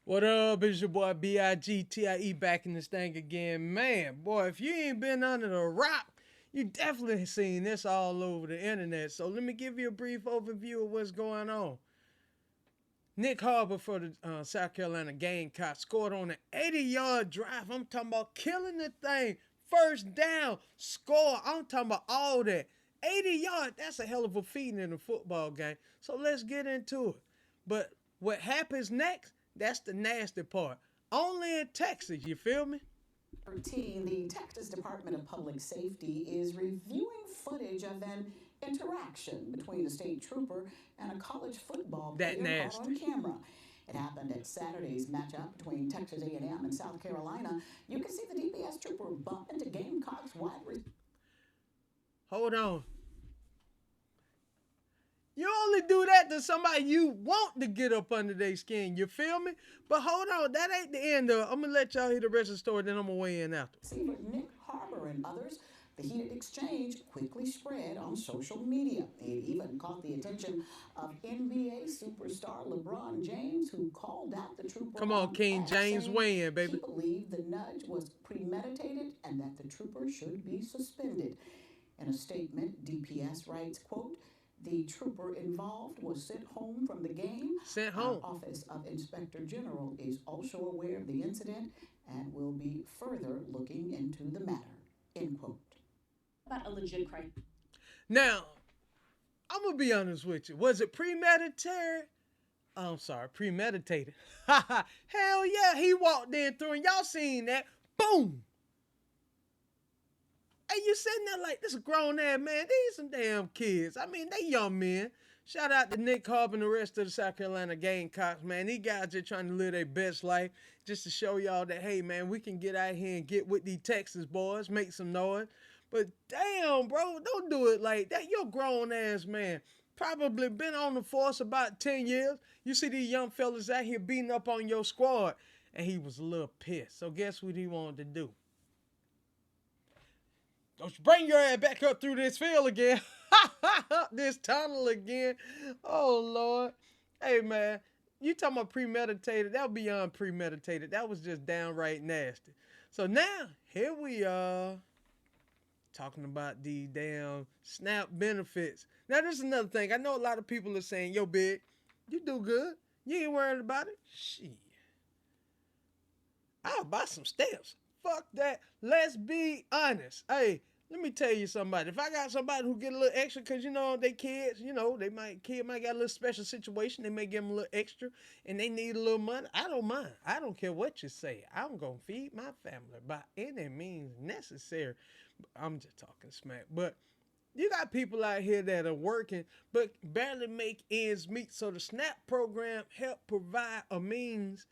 What up? It's your boy BigTieHillATL back in this thing again. Man, boy, if you ain't been under the rock, you definitely seen this all over the internet. So let me give you a brief overview of what's going on. Nick Harbor for the South Carolina Gamecocks scored on an 80-yard drive. I'm talking about killing the thing. First down, score. I'm talking about all that. 80 yards, that's a hell of a feat in a football game. So let's get into it. But what happens next, that's the nasty part. Only in Texas, you feel me? 13, the Texas Department of Public Safety is reviewing footage of an interaction between a state trooper and a college football That player caught on nasty. camera. It happened at Saturday's matchup between Texas A&M and South Carolina. You can see the DPS trooper bump into Gamecocks wide receiver. Hold on. You only do that to somebody you want to get up under their skin. You feel me? But hold on, that ain't the end of it. I'm going to let y'all hear the rest of the story, then I'm going to weigh in after. Receiver Nick Harbor and others. The heated exchange quickly spread on social media. It even caught the attention of NBA superstar LeBron James, who called out the trooper. Come on, King X, James, weigh in, baby. He believed the nudge was premeditated and that the trooper should be suspended. In a statement, DPS writes, quote, the trooper involved was sent home from the game. Sent home. Our Office of Inspector General is also aware of the incident and will be further looking into the matter, end quote. About a legit crime. Now, I'm going to be honest with you. Was it premeditated? I'm sorry, premeditated. Hell yeah, he walked in through and y'all seen that. Boom. Hey, you sitting there like, this a grown ass man. These some damn kids. I mean, they young men. Shout out to Nick Harbor and the rest of the South Carolina Gamecocks, man. These guys are trying to live their best life just to show y'all that, hey, man, we can get out here and get with these Texas boys, make some noise. But damn, bro, don't do it like that. You're a grown ass man. Probably been on the force about 10 years. You see these young fellas out here beating up on your squad. And he was a little pissed. So guess what he wanted to do? Don't you bring your ass back up through this field again. This tunnel again. Oh, Lord. Hey, man, you talking about premeditated. That was beyond premeditated. That was just downright nasty. So now, here we are talking about the damn SNAP benefits. Now, this is another thing. I know a lot of people are saying, yo, Big, you do good. You ain't worried about it. Shit. I'll buy some stamps. Fuck that. Let's be honest. Hey, let me tell you somebody. If I got somebody who get a little extra because, you know, they kids, you know, kid might got a little special situation. They may give them a little extra and they need a little money. I don't mind. I don't care what you say. I'm going to feed my family by any means necessary. I'm just talking smack. But you got people out here that are working but barely make ends meet. So the SNAP program help provide a means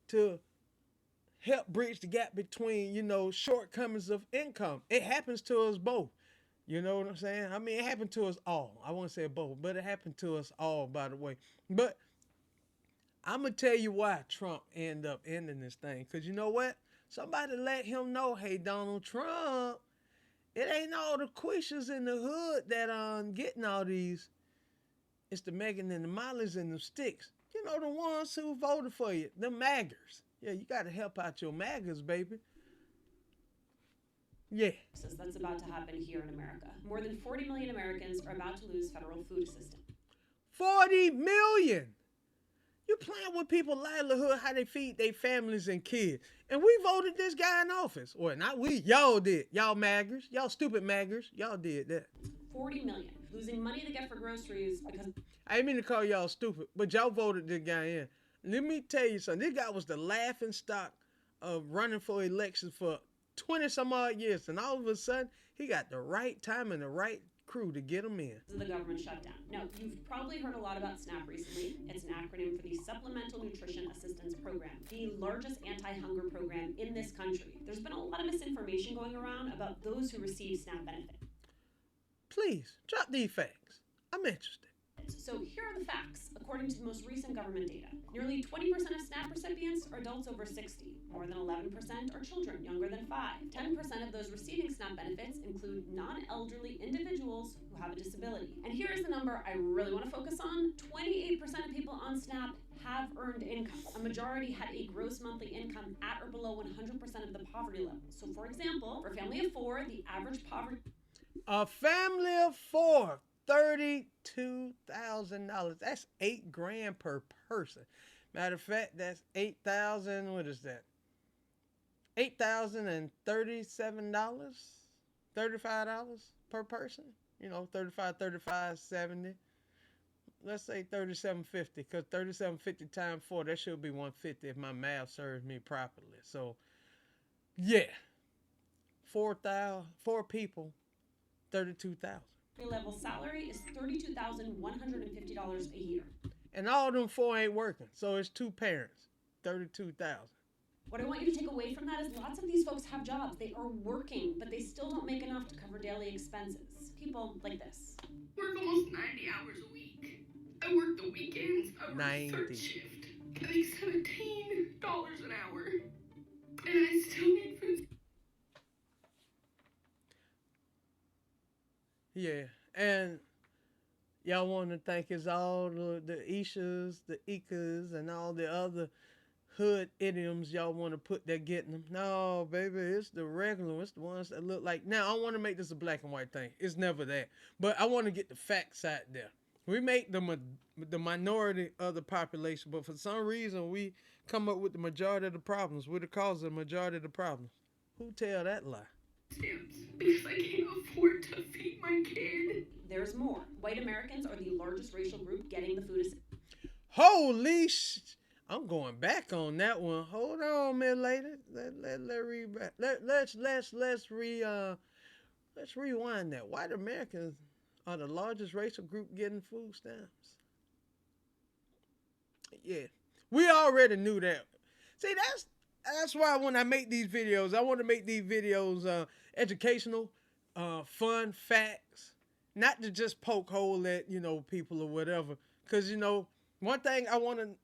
to help bridge the gap between, you know, shortcomings of income. It happens to us both. You know what I'm saying? I mean, it happened to us all. I won't say both, but it happened to us all, by the way. But I'm going to tell you why Trump ended up ending this thing. Because you know what? Somebody let him know, hey, Donald Trump, it ain't all the Quishas in the hood that getting all these. It's the Megan and the Mollies and the Sticks. You know, the ones who voted for you, the maggers. Yeah, you got to help out your maggers, baby. Yeah. That's about to happen here in America. More than 40 million Americans are about to lose federal food assistance. 40 million! You playing with people's livelihood, how they feed their families and kids. And we voted this guy in office. Or not we, y'all did. Y'all maggers, y'all stupid maggers, y'all did that. 40 million losing money they get for groceries because I didn't mean to call y'all stupid, but y'all voted this guy in. Let me tell you something. This guy was the laughing stock of running for elections for 20 some odd years. And all of a sudden, he got the right time and the right crew to get him in. of the government shutdown. Now, you've probably heard a lot about SNAP recently. It's an acronym for the Supplemental Nutrition Assistance Program, the largest anti-hunger program in this country. There's been a lot of misinformation going around about those who receive SNAP benefit. Please, drop these facts. I'm interested. kids. So here are the facts. According to the most recent government data, nearly 20% of SNAP recipients are adults over 60. More than 11% are children younger than 5. 10% of those receiving SNAP benefits include non-elderly individuals who have a disability. And here is the number I really want to focus on. 28% of people on SNAP have earned income. A majority had a gross monthly income at or below 100% of the poverty level. So for example, for a family of 4, the average poverty... A family of 4, $32,000. That's $8,000 per person. Matter of fact, that's 8,000. What is that? $8,037, $35 per person. You know, 35, 70. Let's say 3750, because 3750 times 4, that should be 150 if my math serves me properly. So, yeah, 4 people, 32,000. level salary is $32,150 a year. And all them 4 ain't working, so it's 2 parents, 32,000. What I want you to take away from that is lots of these folks have jobs. They are working, but they still don't make enough to cover daily expenses. People like this. Work almost 90 hours a week. I work the weekends. I work 90. third shift. I make $17 an hour. And I still need food. Yeah, and y'all want to thank us all the Ishas, the Ikas, and all the other hood idioms y'all want to put there getting them. No, baby, it's the regular ones, the ones that look like... Now, I want to make this a black and white thing. It's never that. But I want to get the facts out there. We make the minority of the population, but for some reason, we come up with the majority of the problems. We're the cause of the majority of the problems. Who tell that lie? Stamps because I can't afford to feed my kid. There's more. White Americans are the largest racial group getting the food assistance. Holy sh... I'm going back on that one. Hold on, man, lady. Let's read back. Let's rewind that. White Americans are the largest racial group getting food stamps. Yeah, we already knew that. See, that's why when I make these videos, I want to make these videos educational, fun, facts, not to just poke hole at people or whatever. Because one thing I want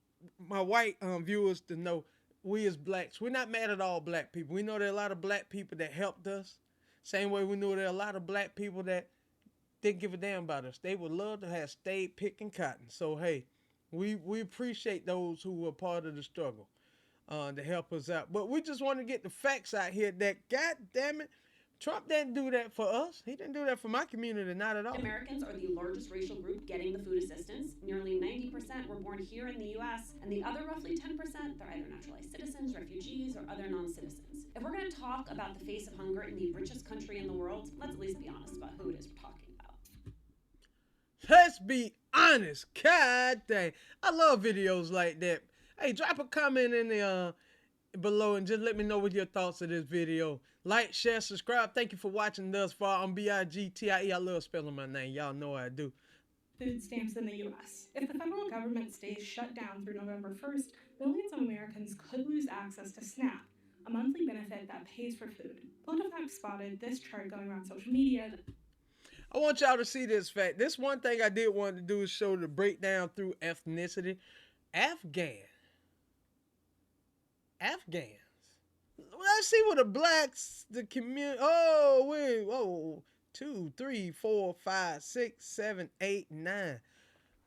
my white viewers to know, we as blacks, we're not mad at all black people. We know there are a lot of black people that helped us. Same way we know there are a lot of black people that didn't give a damn about us. They would love to have stayed picking cotton. So, hey, we appreciate those who were part of the struggle to help us out. But we just want to get the facts out here that, God damn it, Trump didn't do that for us. He didn't do that for my community, not at all. Americans are the largest racial group getting the food assistance. Nearly 90% were born here in the U.S., and the other roughly 10%, they're either naturalized citizens, refugees, or other non-citizens. If we're going to talk about the face of hunger in the richest country in the world, let's at least be honest about who it is we're talking about. Let's be honest. God dang. I love videos like that. Hey, drop a comment in the below and just let me know what your thoughts of this video. Like, share, subscribe. Thank you for watching thus far. I'm BigTieHillATL. I love spelling my name. Y'all know I do. Food stamps in the U.S. If the federal government stays shut down through November 1st, millions of Americans could lose access to SNAP, a monthly benefit that pays for food. PolitiFact spotted this chart going around social media. I want y'all to see this fact. This one thing I did want to do is show the breakdown through ethnicity. Afghans. Let's see what the blacks, the community. Oh, wait. Whoa. 2, 3, 4, 5, 6, 7, 8, 9.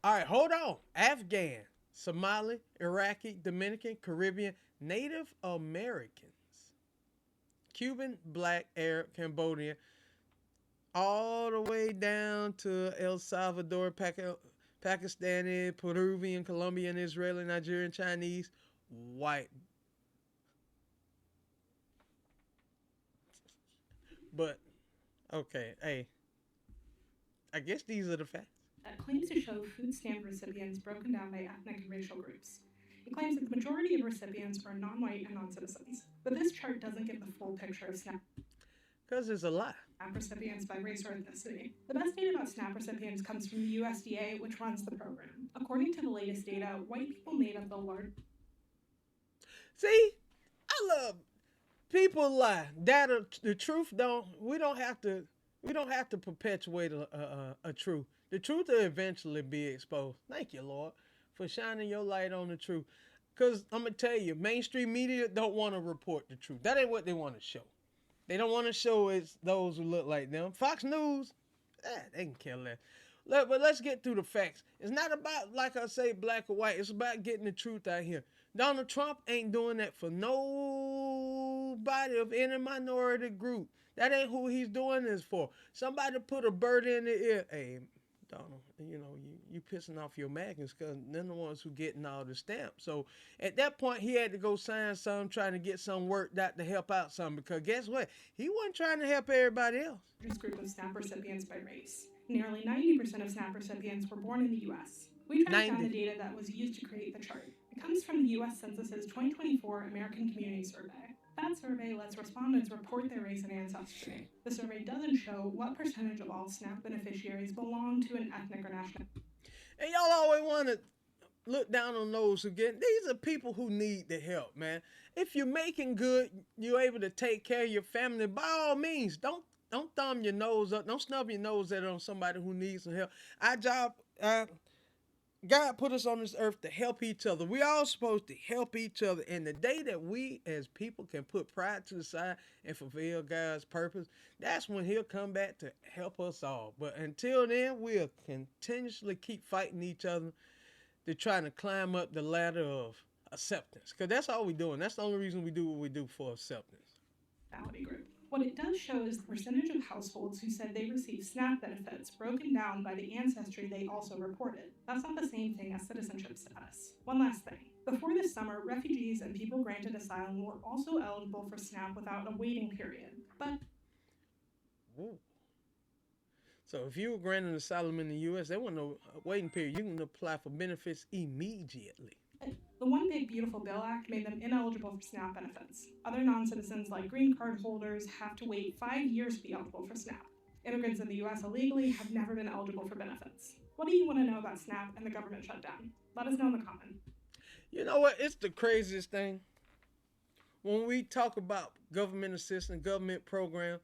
All right, hold on. Afghan, Somali, Iraqi, Dominican, Caribbean, Native Americans, Cuban, Black, Arab, Cambodian, all the way down to El Salvador, Pakistani, Peruvian, Colombian, Israeli, Nigerian, Chinese, white. But, okay, hey, I guess these are the facts. That claims to show food stamp recipients broken down by ethnic and racial groups. It claims that the majority of recipients are non-white and non-citizens. But this chart doesn't give the full picture of SNAP Because it's a lie. recipients by race or ethnicity. The best data about SNAP recipients comes from the USDA, which runs the program. According to the latest data, white people made up the large... See, I love people lie. The truth we don't have to perpetuate a truth. The truth will eventually be exposed. Thank you, Lord, for shining your light on the truth. Because I'm going to tell you, mainstream media don't want to report the truth. That ain't what they want to show. They don't want to show it's those who look like them. Fox News, they can kill that. But let's get through the facts. It's not about, like I say, black or white. It's about getting the truth out here. Donald Trump ain't doing that for nobody of any minority group. That ain't who he's doing this for. Somebody put a bird in the ear. Hey, Donald, you pissing off your magnets because they're the ones who getting all the stamps. So at that point, he had to go sign some, trying to get some worked out to help out some. Because guess what? He wasn't trying to help everybody else. This group of SNAP recipients by race. Nearly 90% of SNAP recipients were born in the U.S. We tracked down the data that was used to create the chart. It comes from the U.S. Census's 2024 American Community Survey. That survey lets respondents report their race and ancestry. The survey doesn't show what percentage of all SNAP beneficiaries belong to an ethnic or national. And y'all always want to look down on those who get. These are people who need the help, man. If you're making good, you're able to take care of your family. By all means, don't thumb your nose up. Don't snub your nose at on somebody who needs some help. Our job, God put us on this earth to help each other. We all supposed to help each other. And the day that we as people can put pride to the side and fulfill God's purpose, that's when he'll come back to help us all. But until then, we'll continuously keep fighting each other to try to climb up the ladder of acceptance. Because that's all we're doing. That's the only reason we do what we do, for acceptance. Group. What it does show is the percentage of households who said they received SNAP benefits broken down by the ancestry they also reported. That's not the same thing as citizenship status. One last thing. Before this summer, refugees and people granted asylum were also eligible for SNAP without a waiting period. But Ooh. So if you were granted asylum in the U.S., there wasn't no waiting period. You can apply for benefits immediately. The One Big Beautiful Bill Act made them ineligible for SNAP benefits. Other non-citizens like green card holders have to wait 5 years to be eligible for SNAP. Immigrants in the U.S. illegally have never been eligible for benefits. What do you want to know about SNAP and the government shutdown? Let us know in the comments. You know what? It's the craziest thing. When we talk about government assistance, government program,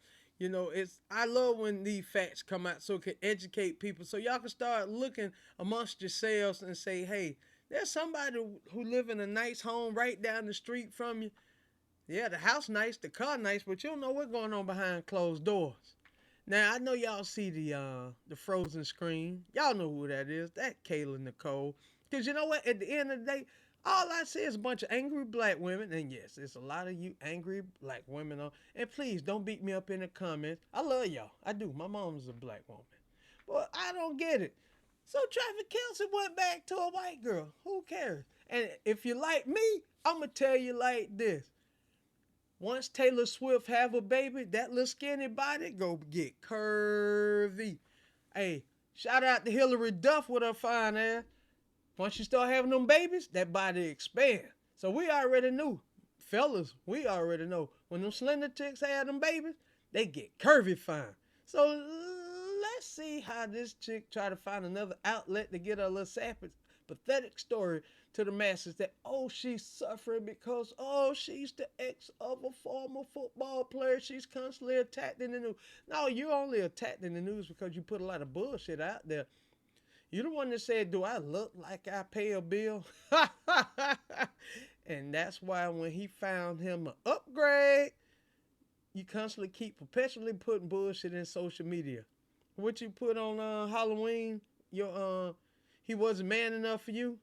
I love when these facts come out so it can educate people. So y'all can start looking amongst yourselves and say, hey, there's somebody who live in a nice home right down the street from you. Yeah, the house nice, the car nice, but you don't know what's going on behind closed doors. Now, I know y'all see the frozen screen. Y'all know who that is. That Kayla Nicole. Because you know what? At the end of the day, all I see is a bunch of angry black women. And yes, there's a lot of you angry black women on. And please, don't beat me up in the comments. I love y'all. I do. My mom's a black woman. But I don't get it. So Travis Kelce went back to a white girl. Who cares? And if you like me, I'm going to tell you like this. Once Taylor Swift have a baby, that little skinny body go get curvy. Hey, shout out to Hillary Duff with her fine ass. Once you start having them babies, that body expand. So we already knew. Fellas, we already know. When them slender chicks have them babies, they get curvy fine. So let's see how this chick try to find another outlet to get her little sappy, pathetic story to the masses that, she's suffering because, she's the ex of a former football player. She's constantly attacked in the news. No, you're only attacked in the news because you put a lot of bullshit out there. You're the one that said, do I look like I pay a bill? And that's why when he found him an upgrade, you constantly keep perpetually putting bullshit in social media. What you put on Halloween, he wasn't man enough for you.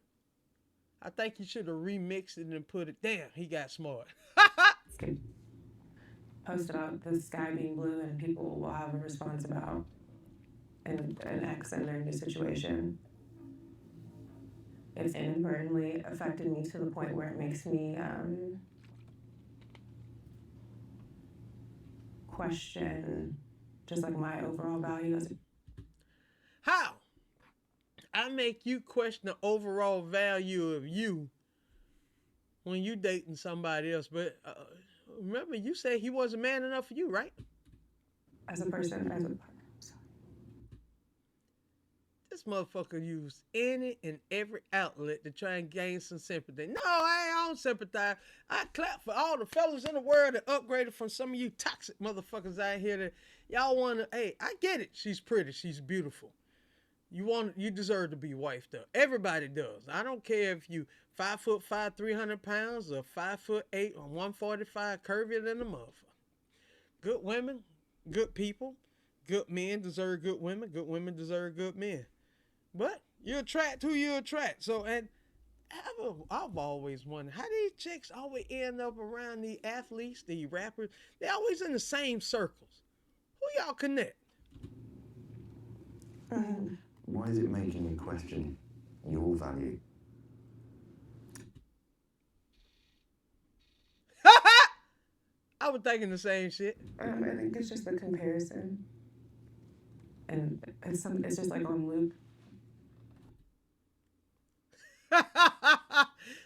I think you should have remixed it and put it. Damn, he got smart. Post about the sky being blue and people will have a response about an ex and their new situation. It's inadvertently affected me to the point where it makes me question just like my overall value as How? I make you question the overall value of you when you dating somebody else. But remember, you said he wasn't man enough for you, right? a person, as a partner. This motherfucker used any and every outlet to try and gain some sympathy. No, I don't sympathize. I clap for all the fellas in the world that upgraded from some of you toxic motherfuckers out here that y'all want to, hey, I get it. She's pretty. She's beautiful. You deserve to be wifed up. Everybody does. I don't care if you 5'5", 300 pounds, or 5'8", or 145, curvier than a motherfucker. Good women, good people, good men deserve good women. Good women deserve good men. But you attract who you attract. So, and I've always wondered how these chicks always end up around the athletes, the rappers. They always in the same circles. Who y'all connect? Why is it making you question your value? I was thinking the same shit. I think it's just the comparison, and it's just like on loop.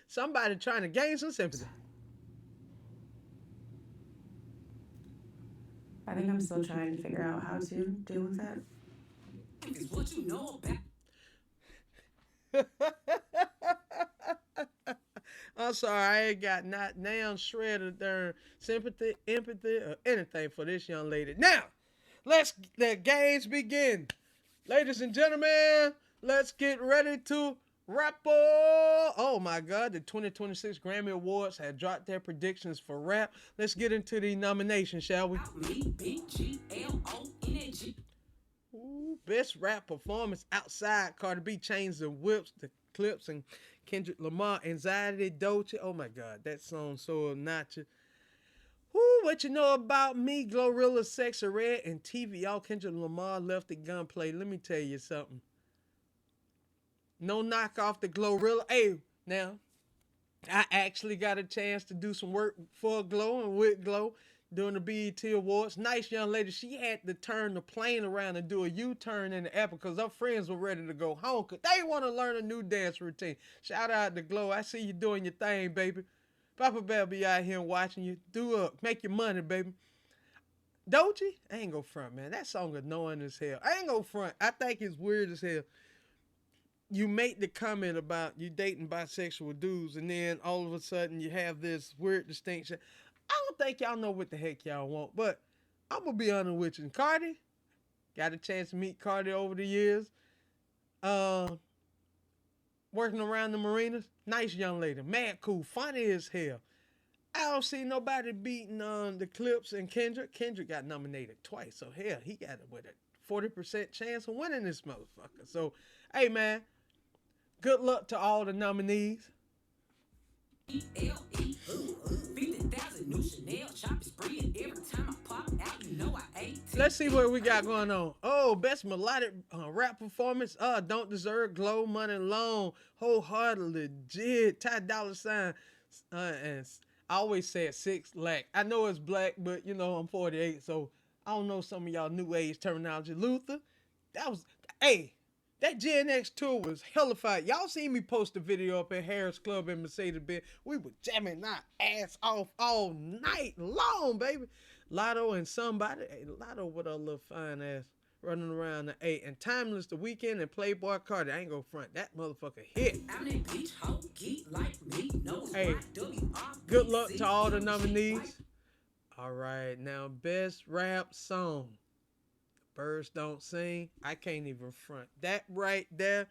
Somebody trying to gain some sympathy. I think I'm still trying to figure out how to deal with that. Is what you know about. I'm sorry, I ain't got not damn shredded there sympathy, empathy, or anything for this young lady. Now, let's let games begin. Ladies and gentlemen, let's get ready to rap. Oh my God, the 2026 Grammy Awards have dropped their predictions for rap. Let's get into the nominations, shall we? Ooh, best rap performance outside Cardi B, Chains and Whips, The Clips, and Kendrick Lamar, Anxiety, Dolce. Oh my God, that song so obnoxious. Whoo, what you know about me, Glorilla, Sexy Red, and TV. Y'all, Kendrick Lamar left the gunplay. Let me tell you something. No knock off the Glorilla. Hey, now, I actually got a chance to do some work for Glow and with Glow during the BET Awards. Nice young lady. She had to turn the plane around and do a U-turn in the air because her friends were ready to go home because they want to learn a new dance routine. Shout out to Glow. I see you doing your thing, baby. Papa Bear be out here watching you. Do up. Make your money, baby. Doechii? I ain't go front, man. That song annoying as hell. I ain't go front. I think it's weird as hell. You make the comment about you dating bisexual dudes, and then all of a sudden you have this weird distinction. I don't think y'all know what the heck y'all want, but I'm gonna be honest with you. Cardi, got a chance to meet Cardi over the years. Working around the marinas, nice young lady, mad cool, funny as hell. I don't see nobody beating the Clips and Kendrick. Kendrick got nominated twice, so hell, he got it with a 40% chance of winning this motherfucker. So, hey man, good luck to all the nominees. Let's see what we got going on. Oh, best melodic rap performance. Don't Deserve, Glow, Money Long, Wholeheartedly, Legit, Ty Dolla $ign, and I always said 6 Lack. I know it's black, but you know I'm 48, so I don't know some of y'all new age terminology. Luther, hey, that Gen X tour was hellified. Y'all seen me post a video up at Harris Club in Mercedes-Benz. We were jamming our ass off all night long, baby. Lotto and somebody. Hey, Lotto with a little fine ass running around the 8. And Timeless, The Weeknd, and Playboy Cardi. I ain't gonna front. That motherfucker hit. Hey, good luck to all the nominees. All right, now best rap song. Birds Don't Sing. I can't even front. That right there,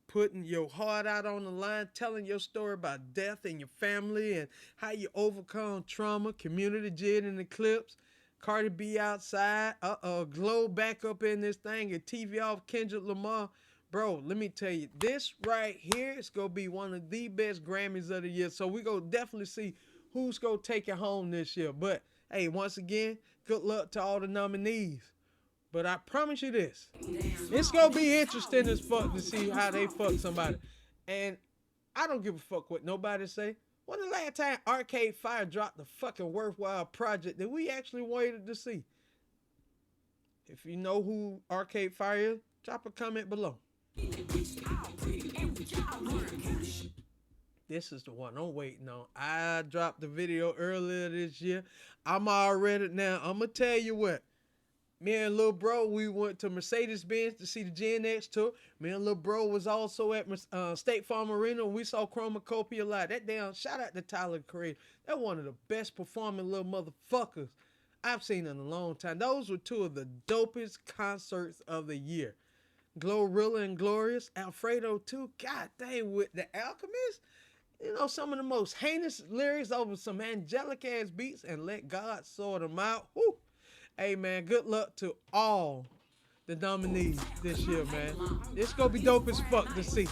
putting your heart out on the line, telling your story about death in your family and how you overcome trauma. Community, Jid and the Clips. Cardi B outside. Glow back up in this thing. And TV off Kendrick Lamar. Bro, let me tell you, this right here is going to be one of the best Grammys of the year. So we going to definitely see who's going to take it home this year. But, hey, once again, good luck to all the nominees. But I promise you this, it's going to be interesting as fuck to see how they fuck somebody. And I don't give a fuck what nobody say. When the last time Arcade Fire dropped a fucking worthwhile project that we actually waited to see? If you know who Arcade Fire is, drop a comment below. This is the one I'm waiting on. I dropped the video earlier this year. I'm already now. I'm going to tell you what. Me and Lil Bro, we went to Mercedes-Benz to see the Gen X tour. Me and Lil Bro was also at State Farm Arena and we saw Chromacopia live. That damn, shout out to Tyler, the Creator. That's one of the best performing little motherfuckers I've seen in a long time. Those were two of the dopest concerts of the year. Glorilla and Glorious, Alfredo too. God dang, with The Alchemist, you know, some of the most heinous lyrics over some angelic ass beats, and let God sort them out. Whew. Hey man, good luck to all the nominees this year, man. It's gonna be dope as fuck to see.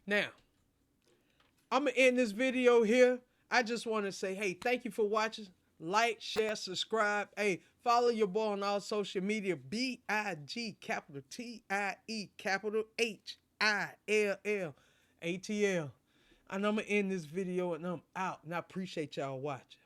Now, I'm gonna end this video here. I just want to say, hey, thank you for watching. Like, share, subscribe. Hey, follow your boy on all social media. BIG capital TIE capital HILLATL. And I'm gonna end this video and I'm out. And I appreciate y'all watching.